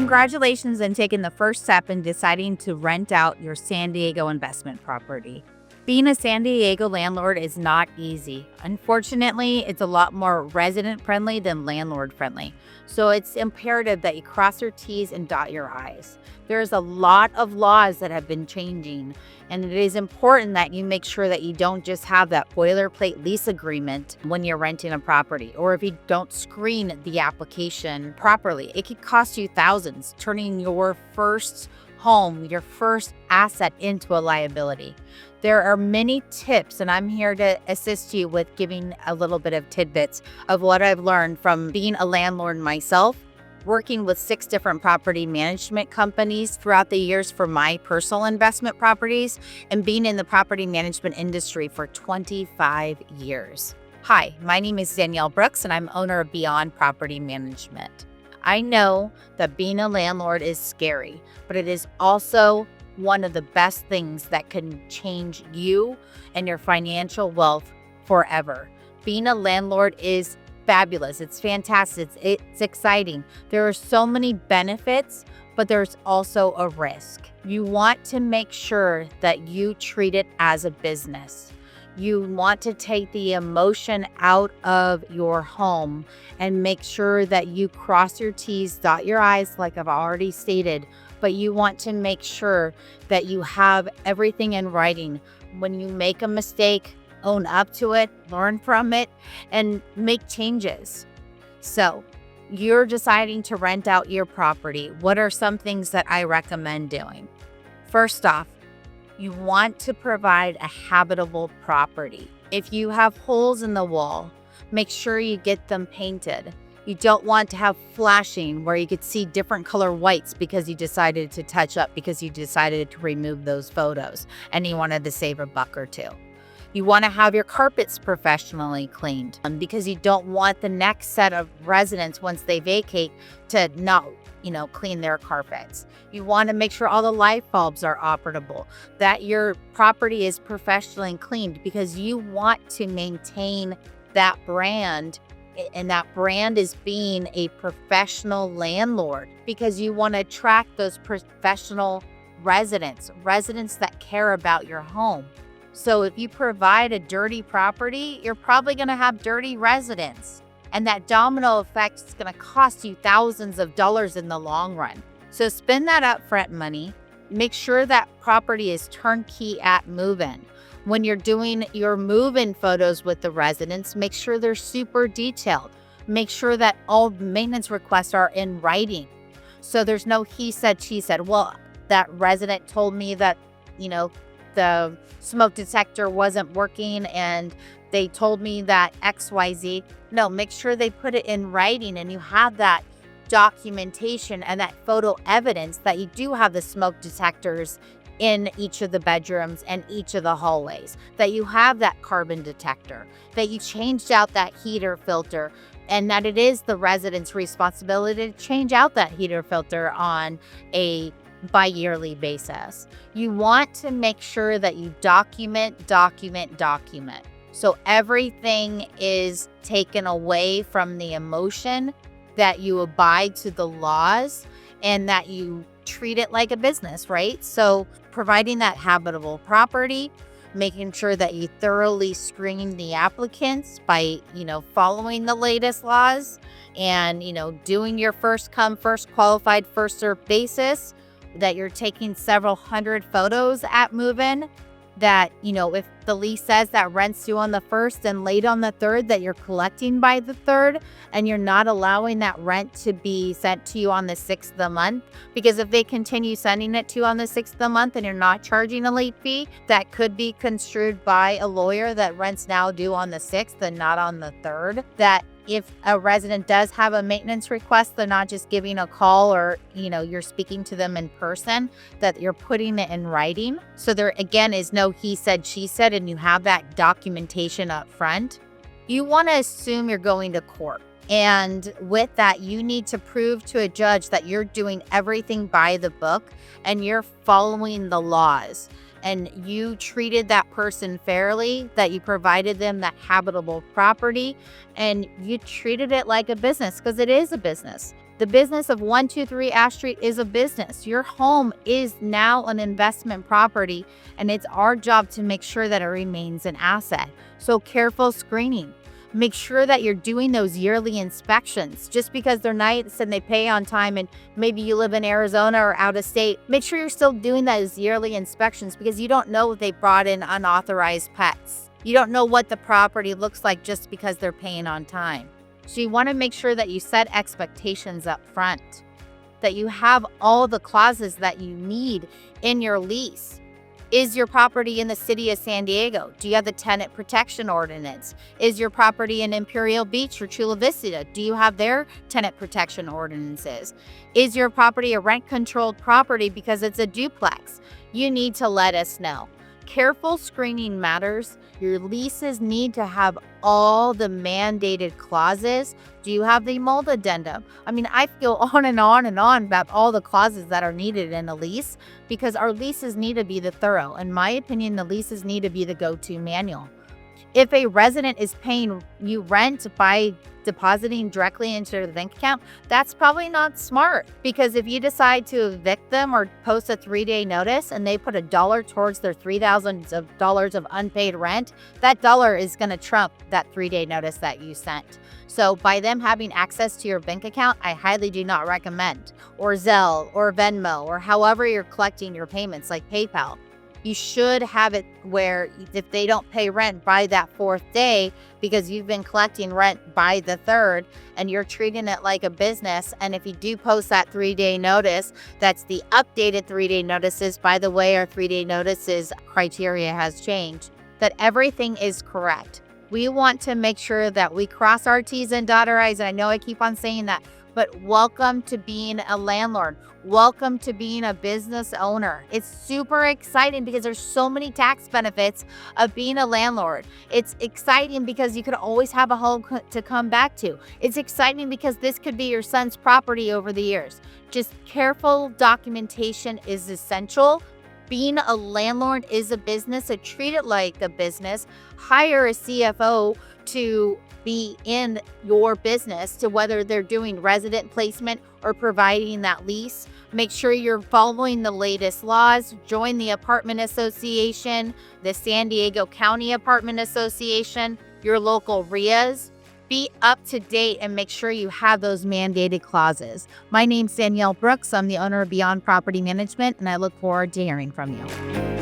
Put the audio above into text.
Congratulations on taking the first step in deciding to rent out your San Diego investment property. Being a San Diego landlord is not easy. Unfortunately, it's a lot more resident friendly than landlord friendly. So it's imperative that you cross your T's and dot your I's. There's a lot of laws that have been changing, and it is important that you make sure that you don't just have that boilerplate lease agreement when you're renting a property, or if you don't screen the application properly. It could cost you thousands, turning your first home, your first asset, into a liability. There are many tips, and I'm here to assist you with giving a little bit of tidbits of what I've learned from being a landlord myself, working with 6 different property management companies throughout the years for my personal investment properties, and being in the property management industry for 25 years. Hi, my name is Danielle Brooks, and I'm owner of Beyond Property Management. I know that being a landlord is scary, but it is also one of the best things that can change you and your financial wealth forever. Being a landlord is fabulous. It's fantastic. It's exciting. There are so many benefits, but there's also a risk. You want to make sure that you treat it as a business. You want to take the emotion out of your home and make sure that you cross your T's, dot your I's, like I've already stated, but you want to make sure that you have everything in writing. When you make a mistake, own up to it, learn from it, and make changes. So, you're deciding to rent out your property. What are some things that I recommend doing? First off, you want to provide a habitable property. If you have holes in the wall, make sure you get them painted. You don't want to have flashing where you could see different color whites because you decided to touch up, because you decided to remove those photos and you wanted to save a buck or two. You want to have your carpets professionally cleaned because you don't want the next set of residents, once they vacate, to not clean their carpets. You want to make sure all the light bulbs are operable, that your property is professionally cleaned, because you want to maintain that brand, and that brand is being a professional landlord, because you want to attract those professional residents that care about your home. So if you provide a dirty property, you're probably going to have dirty residents. And that domino effect is going to cost you thousands of dollars in the long run. So spend that upfront money. Make sure that property is turnkey at move-in. When you're doing your move-in photos with the residents, make sure they're super detailed. Make sure that all maintenance requests are in writing. So there's no he said, she said. Well, that resident told me that, the smoke detector wasn't working and they told me that XYZ. No, make sure they put it in writing and you have that documentation and that photo evidence that you do have the smoke detectors in each of the bedrooms and each of the hallways, that you have that carbon detector, that you changed out that heater filter, and that it is the resident's responsibility to change out that heater filter on a bi-yearly basis. You want to make sure that you document. So everything is taken away from the emotion, that you abide to the laws, and that you treat it like a business, right? So providing that habitable property, making sure that you thoroughly screen the applicants by, following the latest laws, and, doing your first come, first qualified, first served basis, that you're taking several hundred photos at move-in, that, if the lease says that rent's due on the 1st and late on the 3rd, that you're collecting by the 3rd, and you're not allowing that rent to be sent to you on the 6th of the month. Because if they continue sending it to you on the 6th of the month and you're not charging a late fee, that could be construed by a lawyer that rent's now due on the 6th and not on the 3rd. That if a resident does have a maintenance request, they're not just giving a call or, you're speaking to them in person, that you're putting it in writing. So there, again, is no he said, she said, and you have that documentation up front. You want to assume you're going to court. And with that, you need to prove to a judge that you're doing everything by the book and you're following the laws. And you treated that person fairly, that you provided them that habitable property, and you treated it like a business, because it is a business. The business of 123 Ash Street is a business. Your home is now an investment property, and it's our job to make sure that it remains an asset. So careful screening. Make sure that you're doing those yearly inspections. Just because they're nice and they pay on time and maybe you live in Arizona or out of state, make sure you're still doing those yearly inspections, because you don't know if they brought in unauthorized pets. You don't know what the property looks like just because they're paying on time. So you want to make sure that you set expectations up front, that you have all the clauses that you need in your lease. Is your property in the city of San Diego? Do you have the tenant protection ordinance? Is your property in Imperial Beach or Chula Vista? Do you have their tenant protection ordinances? Is your property a rent-controlled property because it's a duplex? You need to let us know. Careful screening matters. Your leases need to have all the mandated clauses. Do you have the mold addendum? I mean, I feel on and on and on about all the clauses that are needed in a lease, because our leases need to be the thorough. In my opinion, the leases need to be the go-to manual. If a resident is paying you rent by depositing directly into their bank account, that's probably not smart, because if you decide to evict them or post a 3-day notice and they put $1 towards their $3,000 of unpaid rent, that dollar is going to trump that 3-day notice that you sent. So by them having access to your bank account, I highly do not recommend, or Zelle or Venmo or however you're collecting your payments like PayPal. You should have it where if they don't pay rent by that 4th day, because you've been collecting rent by the 3rd and you're treating it like a business, and if you do post that 3-day notice, that's the updated 3-day notices. By the way, our 3-day notices criteria has changed, that everything is correct. We want to make sure that we cross our T's and dot our I's. And I know I keep on saying that, but welcome to being a landlord. Welcome to being a business owner. It's super exciting because there's so many tax benefits of being a landlord. It's exciting because you could always have a home to come back to. It's exciting because this could be your son's property over the years. Just careful documentation is essential. Being a landlord is a business, so treat it like a business. Hire a CFO to be in your business, to whether they're doing resident placement or providing that lease. Make sure you're following the latest laws. Join the apartment association, the San Diego County Apartment Association, your local RIAs. Be up to date and make sure you have those mandated clauses. My name's Danielle Brooks. I'm the owner of Beyond Property Management, and I look forward to hearing from you.